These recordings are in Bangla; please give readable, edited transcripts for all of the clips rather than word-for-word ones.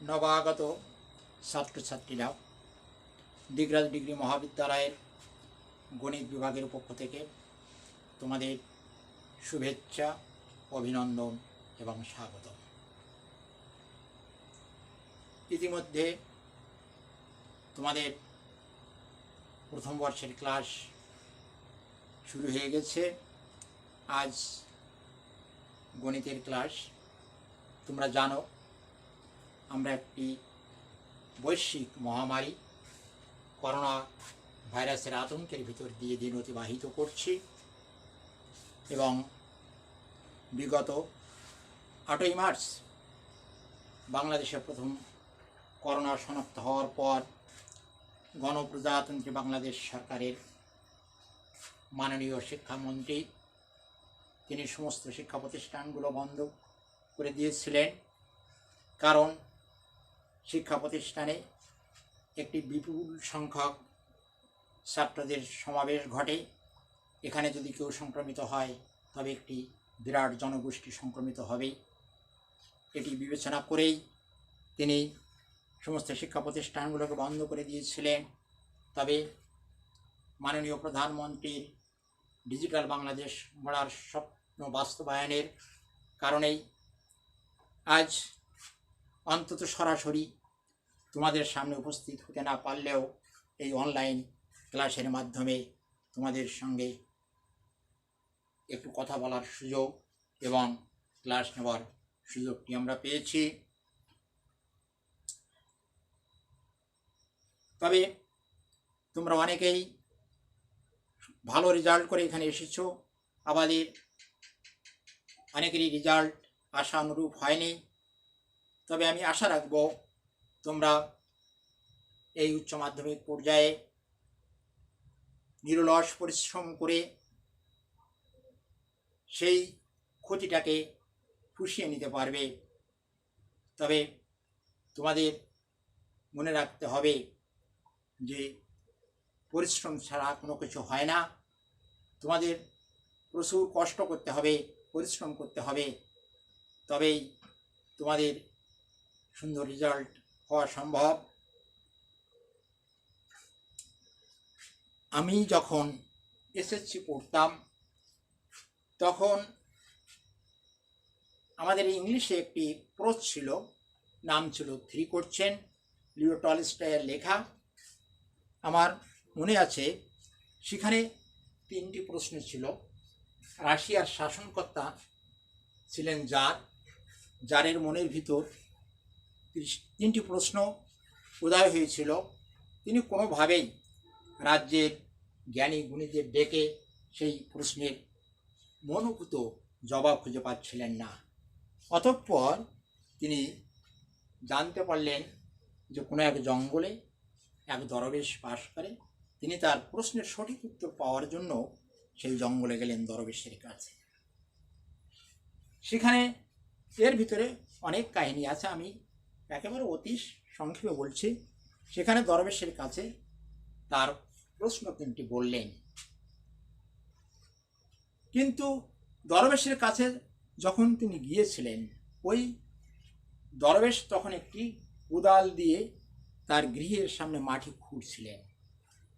নবাগত ছাত্রছাত্রীরা দিগরাজ ডিগ্রি মহাবিদ্যালয়ের গণিত বিভাগের পক্ষ থেকে তোমাদের শুভেচ্ছা, অভিনন্দন এবং স্বাগত। ইতিমধ্যে তোমাদের প্রথম বর্ষের ক্লাস শুরু হয়ে গেছে। আজ গণিতের ক্লাস। তোমরা জানো আমরা একটি বৈশ্বিক মহামারী করোনা ভাইরাসের আতঙ্কের ভিতর দিয়ে দিন অতিবাহিত করছি এবং বিগত 8ই মার্চ বাংলাদেশে প্রথম করোনা শনাক্ত হওয়ার পর গণপ্রজাতন্ত্রী বাংলাদেশ সরকারের মাননীয় শিক্ষামন্ত্রী তিনি সমস্ত শিক্ষা প্রতিষ্ঠানগুলো বন্ধ করে দিয়েছিলেন, কারণ শিক্ষা প্রতিষ্ঠানে একটি বিপুল সংখ্যক ছাত্রদের সমাবেশ ঘটে। এখানে যদি কেউ সংক্রমিত হয় তবে একটি বিরাট জনগোষ্ঠী সংক্রমিত হবে। এটি বিবেচনা করেই তিনি সমস্ত শিক্ষা প্রতিষ্ঠানগুলোকে বন্ধ করে দিয়েছিলেন। তবে মাননীয় প্রধানমন্ত্রীর ডিজিটাল বাংলাদেশ গড়ার স্বপ্ন বাস্তবায়নের কারণেই আজ অন্তত সরাসরি তোমাদের সামনে উপস্থিত হতে না পারলেও এই অনলাইন ক্লাসের মাধ্যমে তোমাদের সঙ্গে একটু কথা বলার সুযোগ এবং ক্লাস নেওয়ার সুযোগটি আমরা পেয়েছি। তবে তোমরা অনেকেই ভালো রেজাল্ট করে এখানে এসেছো, আমাদের অনেকেরই রেজাল্ট আশানুরূপ হয়নি। তবে আমি আশা রাখব তোমরা এই উচ্চ মাধ্যমিক পর্যায়ে নিরলস পরিশ্রম করে সেই ক্ষতিটাকে পুষিয়ে নিতে পারবে। তবে তোমাদের মনে রাখতে হবে যে পরিশ্রম ছাড়া কোনো কিছু হয় না। তোমাদের প্রচুর কষ্ট করতে হবে, পরিশ্রম করতে হবে, তবেই তোমাদের সুন্দর রেজাল্ট হওয়া সম্ভব। আমি যখন এসএসসি পড়তাম তখন আমাদের ইংলিশে একটি প্রোজ ছিল, নাম ছিল 3 কোশ্চেন, লিও টলস্টয়ের লেখা। আমার মনে আছে সেখানে 3টি প্রশ্ন ছিল। রাশিয়ার শাসনকর্তা ছিলেন জারের মনের ভিতর 3টি প্রশ্ন উদয় হয়েছিল। তিনি কোনোভাবেই রাজ্যের জ্ঞানী গুণীদের ডেকে সেই প্রশ্নের মনোভূত জবাব খুঁজে পাচ্ছিলেন না। অতঃপর তিনি জানতে পারলেন যে কোনো এক জঙ্গলে এক দরবেশ বাস করে। তিনি তার প্রশ্নের সঠিক উত্তর পাওয়ার জন্য সেই জঙ্গলে গেলেন দরবেশের কাছে। সেখানে এর ভিতরে অনেক কাহিনী আছে, আমি একেবারে অতি সংক্ষেপে বলছি। সেখানে দরবেশের কাছে তার প্রশ্ন 3টি বললেন, কিন্তু দরবেশের কাছে যখন তিনি গিয়েছিলেন ওই দরবেশ তখন একটি কোদাল দিয়ে তার গৃহের সামনে মাটি খুঁড়ছিলেন।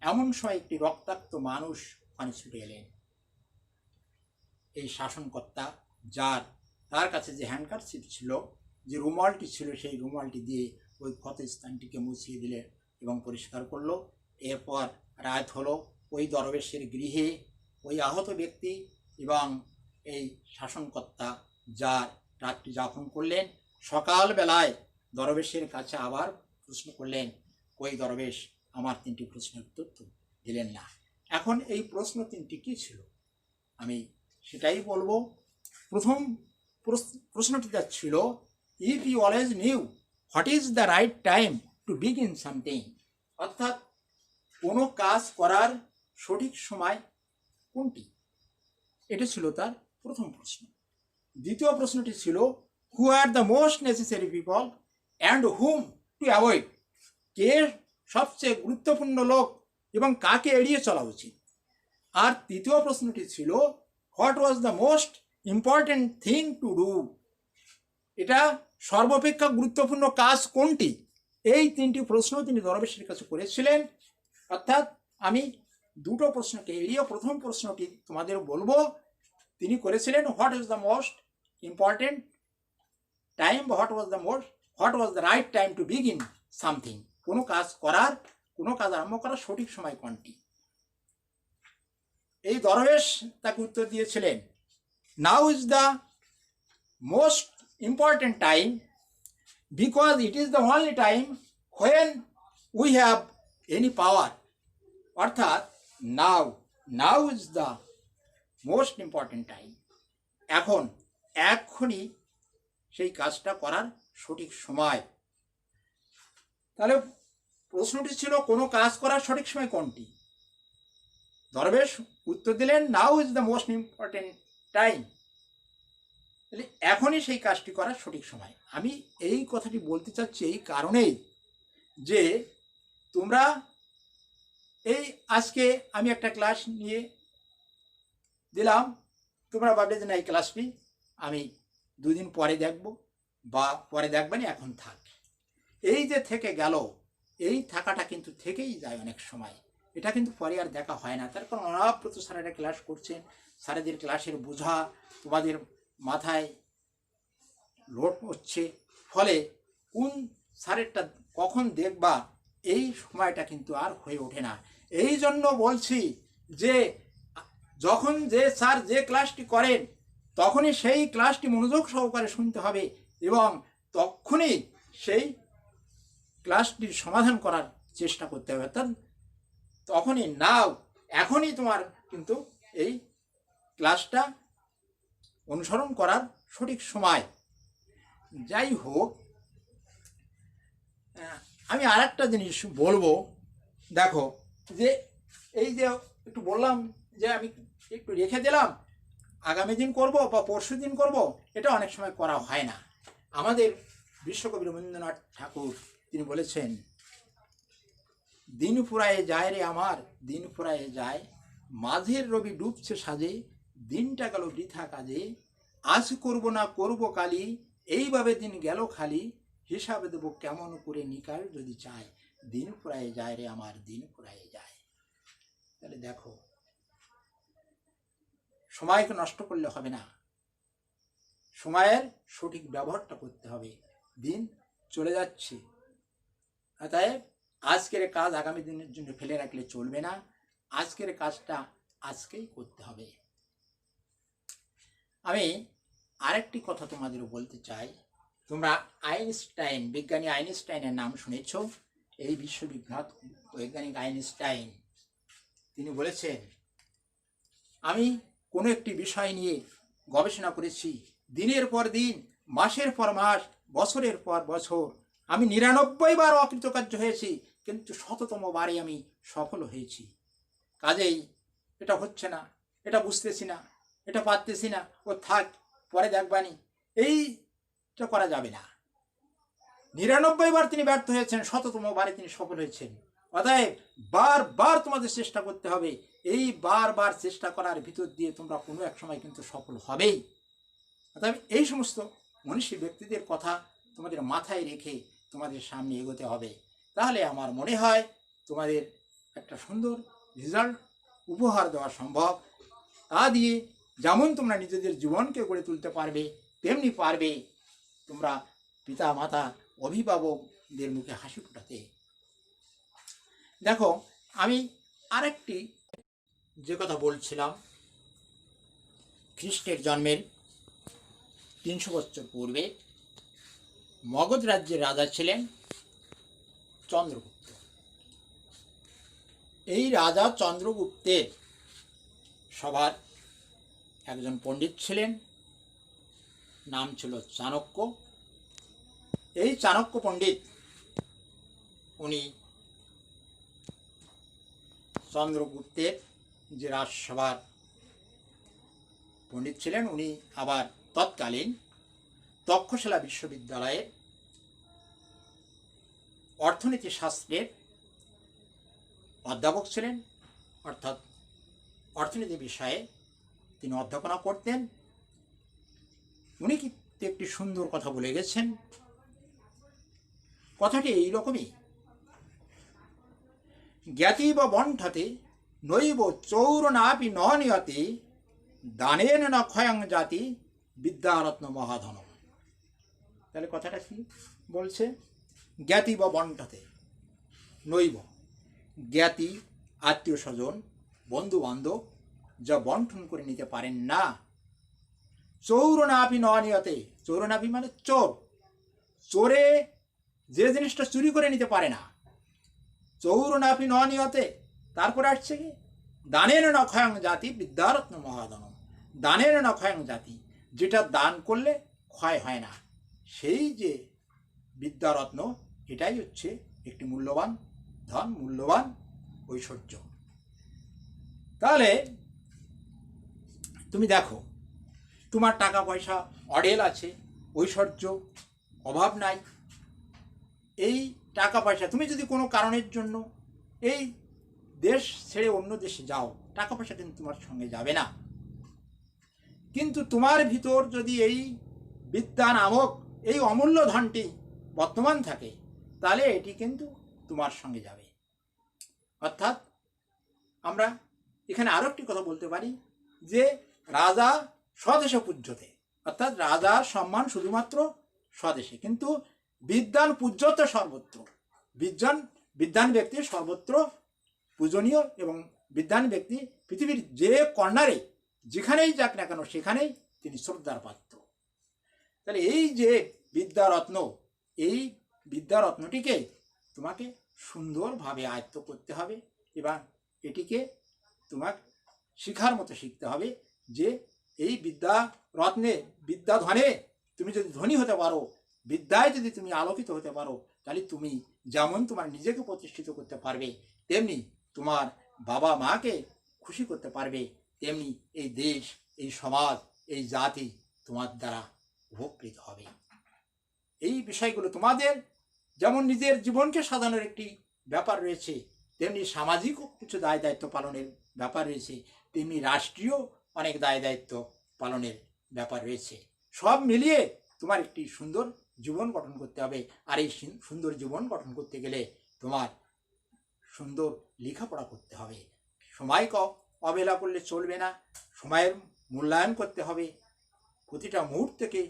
এমন সময় একটি রক্তাক্ত মানুষ ওখানে ছুটে এলেন। এই শাসনকর্তা তার কাছে যে হ্যান্ডকারচিফ ছিল, যে রুমালটি ছিল, সেই রুমালটি দিয়ে ওই ক্ষত স্থানটিকে মুছিয়ে দিলেন এবং পরিষ্কার করলো। এরপর রাত হলো। ওই দরবেশের গৃহে ওই আহত ব্যক্তি এবং এই শাসনকর্তা রাত্রি যাপন করলেন। সকালবেলায় দরবেশের কাছে আবার প্রশ্ন করলেন। ওই দরবেশ আমার 3টি প্রশ্নের উত্তর দিলেন না। এখন এই প্রশ্ন 3টি কী ছিল আমি সেটাই বলবো। প্রথম প্রশ্নটিটা ছিল, if you always knew what is the right time to begin something, অর্থাৎ কোনো কাজ করার সঠিক সময় কোনটি, এটা ছিল তার প্রথম প্রশ্ন। দ্বিতীয় প্রশ্নটি ছিল, who are the most necessary people and whom to avoid, কে সবচেয়ে গুরুত্বপূর্ণ লোক এবং কাকে এড়িয়ে চলা উচিত। আর তৃতীয় প্রশ্নটি ছিল what was the most important thing to do, এটা সর্বাপেক্ষা গুরুত্বপূর্ণ কাজ কোনটি। এই তিনটি প্রশ্ন তিনি দরবেশের কাছে করেছিলেন। অর্থাৎ আমি দুটো প্রশ্নকে এড়িয়ে প্রথম প্রশ্নটি তোমাদের বলবো। তিনি করেছিলেন what is the most important time, what was the right time to begin something, কোনো কাজ আরম্ভ করার সঠিক সময় কোনটি। এই দরবেশ তাকে উত্তর দিয়েছিলেন now is the most important time because it is the only time when we have any power. অর্থাৎ now is the most important time, এখনই সেই কাজটা করার সঠিক সময়। তাহলে প্রশ্নটি ছিল কোনো কাজ করার সঠিক সময় কোনটি। দরবেশ উত্তর দিলেন নাও is the most important time, তাহলে এখনই সেই কাজটি করার সঠিক সময়। আমি এই কথাটি বলতে চাচ্ছি এই কারণেই যে তোমরা আজকে আমি একটা ক্লাস নিয়ে দিলাম, তোমরা ভাবলে যে না এই ক্লাসটি আমি দুদিন পরে দেখব বা পরে দেখবেনি, এখন থাক। এই যে থেকে গেল, এই থাকাটা কিন্তু থেকেই যায় অনেক সময়, এটা কিন্তু পরে আর দেখা হয় না। তার কারণ অনাবৃত স্যারেরা ক্লাস করছেন, স্যারেদের ক্লাসের বোঝা তোমাদের মাথায় লোড হচ্ছে, ফলে কোন স্যারেরটা কখন দেখবা এই সময়টা কিন্তু আর হয়ে ওঠে না। এই জন্য বলছি যে যখন যে স্যার যে ক্লাসটি করেন তখনই সেই ক্লাসটি মনোযোগ সহকারে শুনতে হবে এবং তখনই সেই ক্লাসটির সমাধান করার চেষ্টা করতে হবে। অর্থাৎ তখনই এখনই তোমার কিন্তু এই ক্লাসটা অনুসরণ করার সঠিক সময়। যাই হোক, আমি আর একটা জিনিস বলবো। দেখো যে এই যে একটু বললাম যে আমি একটু রেখে দিলাম, আগামী দিন করব বা পরশু দিন করব, এটা অনেক সময় করা হয় না। আমাদের বিশ্বকবি রবীন্দ্রনাথ ঠাকুর তিনি বলেছেন দিন ফুরায়ে যায় রে আমার, দিন ফুরায়ে যায়, মাঝের রবি ডুবছে সাজে, দিনটা গেল বৃথা কাজে, আজ করব না করব কালি, এইভাবে দিন গেল খালি, হিসাবে দেবো কেমন করে নিকাল যদি চায়, দিন ফুরায়ে যায় রে আমার, দিন ফুরায়ে যায়। তাহলে দেখো সময়কে নষ্ট করলে হবে না, সময়ের সঠিক ব্যবহারটা করতে হবে। দিন চলে যাচ্ছে, অতএব আজকের কাজ আগামী দিনের জন্য ফেলে রাখলে চলবে না, আজকের কাজটা আজকেই করতে হবে। আমি আরেকটি কথা তোমাদের বলতে চাই। তোমরা বিজ্ঞানী আইনস্টাইনের নাম শুনেছ। এই বিশ্ববিখ্যাত বৈজ্ঞানিক আইনস্টাইন তিনি বলেছেন আমি কোনো একটি বিষয় নিয়ে গবেষণা করেছি দিনের পর দিন, মাসের পর মাস, বছরের পর বছর। আমি 99 বার অকৃতকার্য হয়েছি, কিন্তু 100তম বারে আমি সফল হয়েছি। কাজেই এটা হচ্ছে না, এটা বুঝতেছি না, এটা পারতেছি না, ও থাক পরে দেখবানি, এইটা করা যাবে না। 99 বার তিনি ব্যর্থ হয়েছেন, 100তম বারে তিনি সফল হয়েছেন। অতএব বারবার তোমাদের চেষ্টা করতে হবে। এই বারবার চেষ্টা করার ভিতর দিয়ে তোমরা কোনো এক সময় কিন্তু সফল হবেই। অতএব এই সমস্ত মনীষী ব্যক্তিদের কথা তোমাদের মাথায় রেখে তোমাদের সামনে এগোতে হবে। তাহলে আমার মনে হয় তোমাদের একটা সুন্দর রেজাল্ট উপহার দেওয়া সম্ভব। তা দিয়ে যেমন তোমরা নিজেদের জীবনকে গড়ে তুলতে পারবে, তেমনি পারবে তোমরা পিতা মাতা অভিভাবকদের মুখে হাসি ফোটাতে। দেখো আমি আরেকটি যে কথা বলছিলাম, খ্রিস্টের জন্মের 300 বছর পূর্বে মগধ রাজ্যের রাজা ছিলেন চন্দ্রগুপ্ত। এই রাজা চন্দ্রগুপ্তের সভার একজন পণ্ডিত ছিলেন, নাম ছিল চাণক্য। এই চাণক্য পণ্ডিত উনি চন্দ্রগুপ্তের যে রাজসভার পণ্ডিত ছিলেন, উনি আবার তৎকালীন তক্ষশিলা বিশ্ববিদ্যালয়ের অর্থনীতি শাস্ত্রের অধ্যাপক ছিলেন, অর্থাৎ অর্থনীতি বিষয়ে তিনি অধ্যাপনা করতেন। উনি কিন্তু একটি সুন্দর কথা বলে গেছেন। কথাটি এইরকমই, জ্ঞাতি বা বণ্ঠাতে নৈব চৌরনাপি ন নিয়তে দানেন ন ক্ষয়ং জাতি বিদ্যারত্ন মহাধন। তাহলে কথাটা কি বলছে? জ্ঞাতি বা বণ্ঠাতে নৈব, জ্ঞাতি আত্মীয় স্বজন বন্ধু বান্ধব যা বন্টন করে নিতে পারেন না, চৌরনাপি ন নিয়তে, চৌরনাপি মানে চোর, চোরে যে জিনিসটা চুরি করে নিতে পারে না, চৌরনাপি ন নিয়তে। তারপরে আসছে কি, দানের ন ক্ষয়ং জাতি বিদ্যারত্ন মহাধন। দানের ন ক্ষয়ং জাতি, যেটা দান করলে ক্ষয় হয় না, সেই যে বিদ্যারত্ন, এটাই হচ্ছে একটি মূল্যবান ধন, মূল্যবান ঐশ্বর্য। তাহলে তুমি দেখো, তোমার টাকা পয়সা অঢেল আছে, ঐশ্বর্য অভাব নাই, এই টাকা পয়সা তুমি যদি কোনো কারণের জন্য এই দেশ ছেড়ে অন্য দেশে যাও, টাকা পয়সা কিন্তু তোমার সঙ্গে যাবে না। কিন্তু তোমার ভিতর যদি এই বিদ্যা নামক এই অমূল্য ধনটি বর্তমান থাকে, তাহলে এটি কিন্তু তোমার সঙ্গে যাবে। অর্থাৎ আমরা এখানে আরও একটি কথা বলতে পারি যে রাজা স্বদেশে পূজ্যতে, অর্থাৎ রাজার সম্মান শুধুমাত্র স্বদেশে, কিন্তু বিদ্বান পূজ্যত সর্বত্র। বিদ্বান ব্যক্তি সর্বত্র পূজনীয়, এবং বিদ্বান ব্যক্তি পৃথিবীর যে কর্নারে যেখানেই যাক না কেন সেখানেই তিনি শ্রদ্ধার পাত্র। তাহলে এই যে বিদ্যারত্ন, এই বিদ্যারত্নটিকে তোমাকে সুন্দরভাবে আয়ত্ত করতে হবে, এবং এটিকে তোমাকে শিখার মতো শিখতে হবে যে এই বিদ্যা রত্নে, বিদ্যা ধনে তুমি যদি ধনী হতে পারো, বিদ্যায় যদি তুমি আলোকিত হতে পারো, তাহলে তুমি যেমন তোমার নিজেকে প্রতিষ্ঠিত করতে পারবে, তেমনি তোমার বাবা মাকে খুশি করতে পারবে, তেমনি এই দেশ, এই সমাজ, এই জাতি তোমার দ্বারা উপকৃত হবে। এই বিষয়গুলো তোমাদের যেমন নিজের জীবনকে সাজানোর একটি ব্যাপার রয়েছে, তেমনি সামাজিক কিছু দায় দায়িত্ব পালনের ব্যাপার রয়েছে, তেমনি রাষ্ট্রীয় অনেক দায় দায়িত্ব পালনের ব্যাপার রয়েছে। সব মিলিয়ে তোমার একটি সুন্দর জীবন গঠন করতে হবে। আর এই সুন্দর জীবন গঠন করতে গেলে তোমার সুন্দর লেখাপড়া করতে হবে, সময়কে অবহেলা করলে চলবে না, সময়ের মূল্যায়ন করতে হবে, প্রতিটা মুহূর্তকে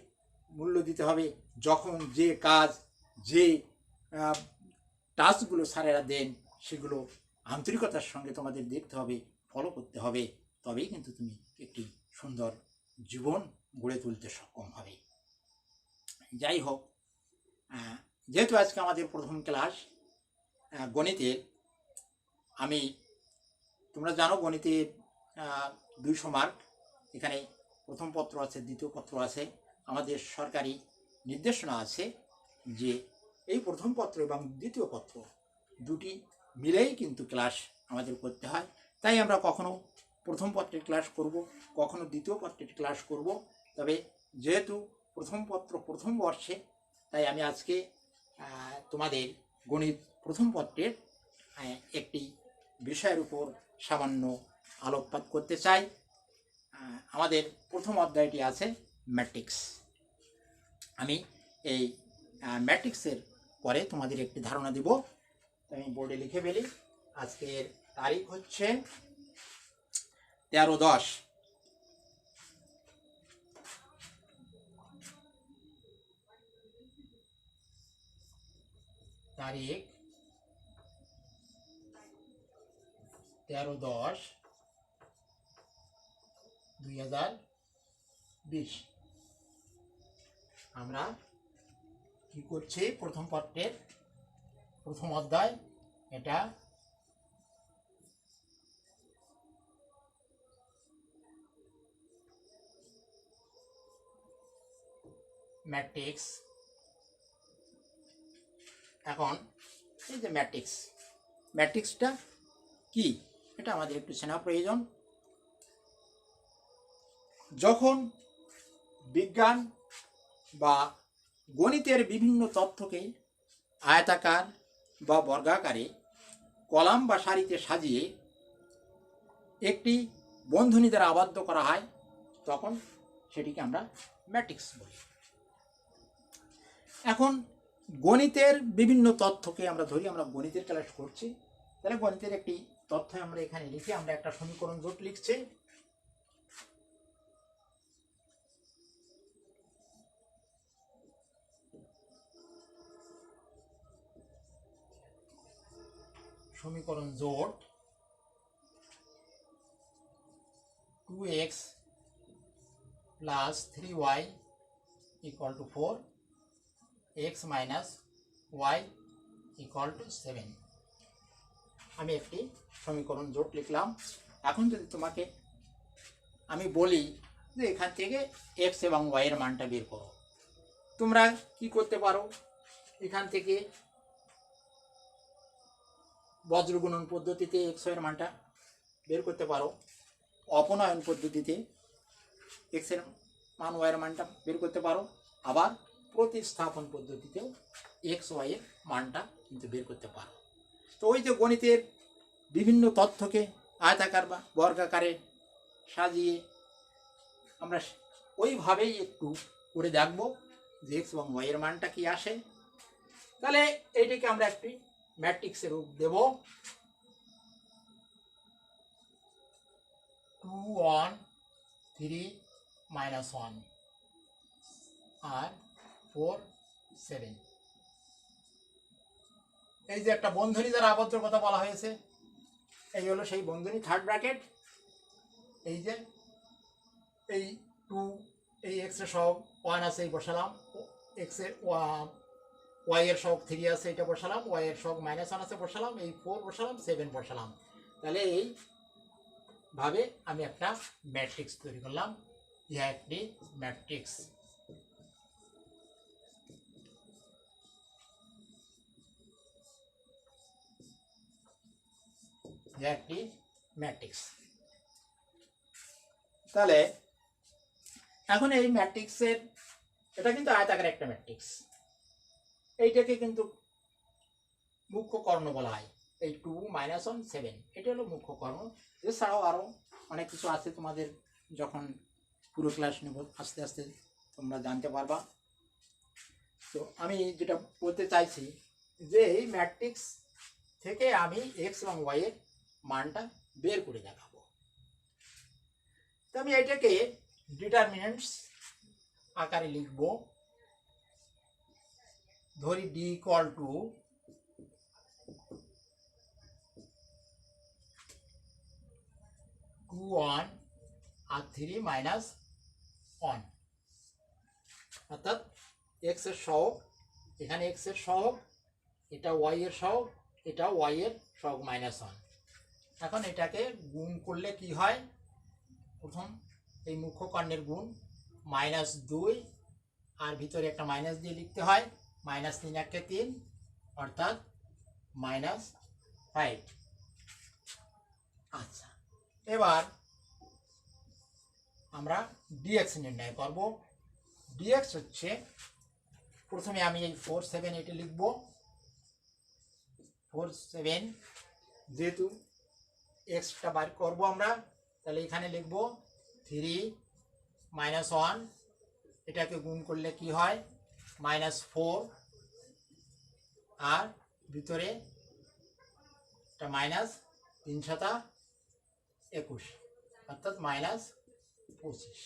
মূল্য দিতে হবে। যখন যে কাজ, যে টাস্কগুলো স্যারেরা দেন, সেগুলো আন্তরিকতার সঙ্গে তোমাদের দেখতে হবে, ফলো করতে হবে, তবেই কিন্তু তুমি একটি সুন্দর জীবন গড়ে তুলতে সক্ষম হবে। যাই হোক, যেহেতু আজকে আমাদের প্রথম ক্লাস গণিতের, আমি তোমরা জানো গণিতের 200 মার্ক, এখানে প্রথম পত্র আছে, দ্বিতীয় পত্র আছে। আমাদের সরকারি নির্দেশনা আছে যে এই প্রথম পত্র এবং দ্বিতীয় পত্র দুটি মিলেই কিন্তু ক্লাস আমাদের করতে হয়। তাই আমরা কখনো প্রথম পত্রের ক্লাস করব, কখনো দ্বিতীয় পত্রের ক্লাস করব। তবে যেহেতু প্রথম পত্র প্রথম বর্ষে, তাই আমি আজকে তোমাদের গণিত প্রথম পত্রের একটি বিষয়ের উপর সামান্য আলোকপাত করতে চাই। আমাদের প্রথম অধ্যায়টি আছে ম্যাট্রিক্স। আমি এই ম্যাট্রিক্সের পরে তোমাদের একটি ধারণা দেব। আমি বোর্ডে লিখে ফেলি। আজকের তারিখ হচ্ছে 13/10। তারিখ 13/10/2020। আমরা কি করছি, প্রথম পত্রের প্রথম অধ্যায়, এটা ম্যাট্রিক্স। এখন এই যে ম্যাট্রিক্সটা কি, এটা আমাদের একটু চেনা প্রয়োজন। যখন বিজ্ঞান বা গণিতের বিভিন্ন তথ্যকে আয়তাকার বা বর্গাকারে কলাম বা সারিতে সাজিয়ে একটি বন্ধনী দ্বারা আবদ্ধ করা হয় তখন সেটিকে আমরা ম্যাট্রিক্স বলি। এখন গণিতের বিভিন্ন তথ্যকে আমরা ধরি, আমরা গণিতের ক্লাস করছি, তাহলে গণিতের একটি তথ্য আমরা এখানে লিখি। আমরা একটা সমীকরণ জোট লিখছি। সমীকরণ জোট 2x plus 3y equal to 4, x minus y equal to 7। আমি একটি সমীকরণ জোট লিখলাম। এখন যদি তোমাকে আমি বলি যে এখান থেকে x এবং y এর মানটা বের করো, তোমরা কি করতে পারো? এখান থেকে বজ্রগুণন পদ্ধতিতে x এর মানটা বের করতে পারো, অপনয়ন পদ্ধতিতে x এর মান y এর মানটা বের করতে পারো, আবার প্রতিস্থাপন পদ্ধতিতেও x y এর মানটা কিন্তু বের করতে পারো। তো ওই যে গণিতের বিভিন্ন তথ্যকে আয়তাকার বা বর্গাকারে সাজিয়ে আমরা ওইভাবেই একটু করে দেখব যে x এবং y এর মানটা কি আসে। তাহলে এইটাকে আমরা একটি ম্যাট্রিক্সের রূপ দেব। 2 1 3 -1 আর 4 7। এই যে একটা বন্ধনী দ্বারা আবদ্ধ কথা বলা হয়েছে, এই হলো সেই বন্ধনী, থার্ড ব্র্যাকেট। এই যে এই 2, এই x এর সহগ 1 আছে, এই বসালাম, x এর y এর সহগ 3 আছে, এটা বসালাম, y এর সহগ -1 আছে বসালাম, এই 4 বসালাম, 7 বসালাম। তাহলে এই ভাবে আমি একটা ম্যাট্রিক্স তৈরি করলাম। ইহা একটি ম্যাট্রিক্স। একটি ম্যাট্রিক্স। তাহলে এখন এই ম্যাট্রিক্সের, এটা কিন্তু আয়তাকার একটা ম্যাট্রিক্স, এইটাকে কিন্তু মুখ্য কর্ণ বলা হয়। এই 2 -1 7 এটা হলো মুখ্য কর্ণ। এছাড়াও আরও অনেক কিছু আছে, তোমাদের যখন পুরো ক্লাস নেব আস্তে আস্তে তোমরা জানতে পারবা। তো আমি যেটা বলতে চাইছি যে এই ম্যাট্রিক্স থেকে আমি x এবং y এর মানটা বের করে দেখাবো। তো আমি এটাকে ডিটারমিনেন্টস আকারে লিখব। ধরি d equal to টু 1 আর 3 -1, অর্থাৎ x এর সহগ, এখানে x এর সহগ, এটা y এর সহগ, এটা y এর সহগ -1। এখন এটাকে গুণ করলে কি হয়? প্রথম এই মুখ্য কর্ণের গুণ -2 আর ভিতরে একটা মাইনাস দিয়ে লিখতে হয়, -3 1 3 অর্থাৎ -5। আচ্ছা, এবার আমরা dx নির্ণয় করব। dx হচ্ছে, প্রথমে আমি এই 4 7 এটা লিখব। 4 7 যেহেতু এক্সটা বার করব আমরা, তাহলে এখানে লিখব 3 -1, এটাকে গুণ করলে কি হয়? -4 আর ভিতরে একটা -3 × 21 অর্থাৎ -25।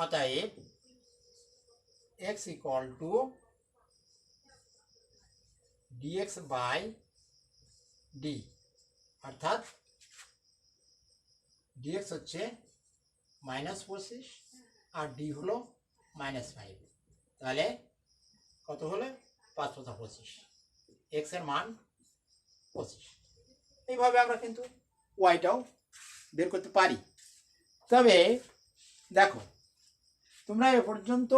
অতএব x equal to dx by d, অর্থাৎ dx হচ্ছে -25 আর d হলো -5। তাহলে কত হলো? 5 × 25, x এর মান 25। এইভাবে আমরা কিন্তু ওয়াইটাও বের করতে পারি। তবে দেখো, তোমরা এ পর্যন্ত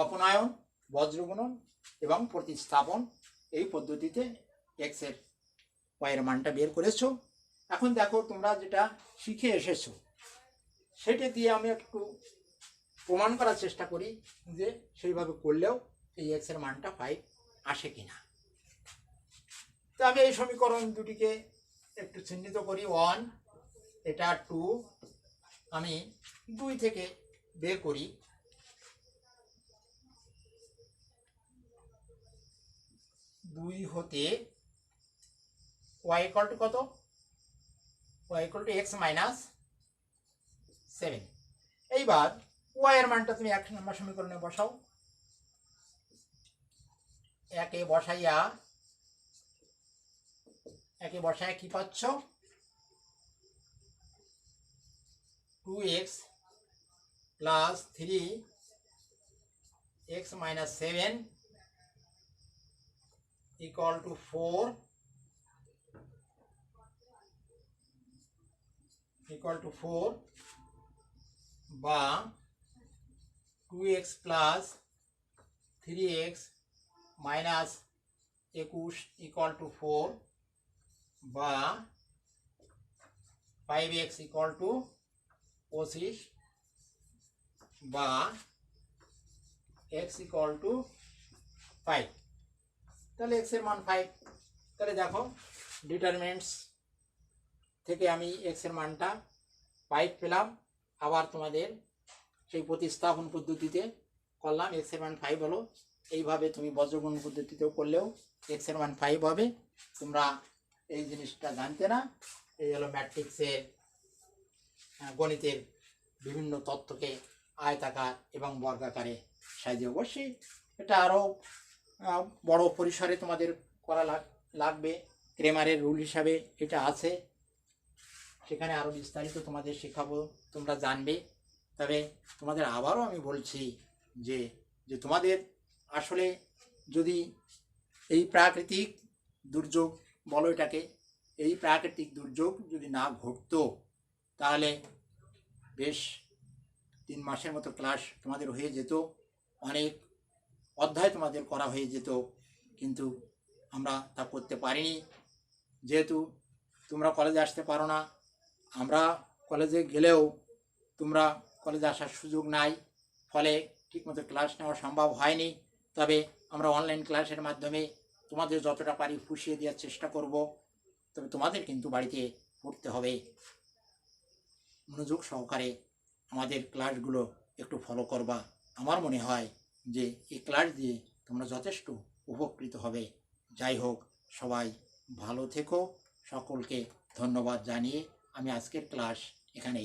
অপনয়ন, বজ্রগুণন এবং প্রতিস্থাপন এই পদ্ধতিতে x এর y এর মানটা বের করেছো। এখন দেখো, তোমরা যেটা শিখে এসেছো সেটা দিয়ে আমি একটু প্রমাণ করার চেষ্টা করি যে সেইভাবে করলেও এই x এর মানটা 5 আসে কিনা। তো আমি এই সমীকরণ দুটিকে একটু চিহ্নিত করি। 1, এটা 2, আমি 2 থেকে বের করি। 2 হতে y ইকুয়াল টু কত? y equal to x minus 7। এইবার y এর মানটা তুমি 1 নম্বর সমীকরণে বসাও। একে বসায় কি পাচ্ছ? 2x plus 3x minus 7 equal to 4 বা 2x plus 3x minus 21 equal to 4 বা 5x ইকুয়াল টু 25 বা x ইকুয়াল টু 5। তাহলে x এর মান 5। তাহলে দেখো ডিটারমিনেন্টস থেকে আমি x এর মানটা 5 পেলাম। আবার তোমাদের সেই প্রতিস্থাপন পদ্ধতিতে করলাম, x এর মান 5 হলো। এইভাবে তুমি বজ্রগুণ পদ্ধতিতেও করলেও x এর মান 5 হবে। তোমরা এই জিনিসটা জানতে না। এই হলো ম্যাট্রিক্সের গণিতের বিভিন্ন তথ্যকে আয়তাকার এবং বর্গাকারে সাজিয়ে। অবশ্যই এটা আরও বড় পরিসরে তোমাদের করা লাগবে। ক্রেমারের রুল হিসাবে এটা আছে, সেখানে আরও বিস্তারিত তোমাদের শেখাবো, তোমরা জানবে। তবে তোমাদের আবারও আমি বলছি যে তোমাদের আসলে যদি এই প্রাকৃতিক দুর্যোগ বলো এটাকে, এই প্রাকৃতিক দুর্যোগ যদি না ঘটতো তাহলে বেশ 3 মাসের মতো ক্লাস তোমাদের হয়ে যেত, অনেক অধ্যায় তোমাদের করা হয়ে যেত। কিন্তু আমরা তা করতে পারিনি, যেহেতু তোমরা কলেজে আসতে পারো না। আমরা কলেজে গেলেও তোমরা কলেজে আসার সুযোগ নাই, ফলে ঠিকমতো ক্লাস নেওয়া সম্ভব হয়নি। তবে আমরা অনলাইন ক্লাসের মাধ্যমে তোমাদের যতটা পারি পুষিয়ে দেওয়ার চেষ্টা করব। তবে তোমাদের কিন্তু বাড়িতে পড়তে হবে। মনোযোগ সহকারে আমাদের ক্লাসগুলো একটু ফলো করবা। আমার মনে হয় যে এই ক্লাস দিয়ে তোমরা যথেষ্ট উপকৃত হবে। যাই হোক, সবাই ভালো থেকো। সকলকে ধন্যবাদ জানিয়ে আমি আজকের ক্লাস এখানেই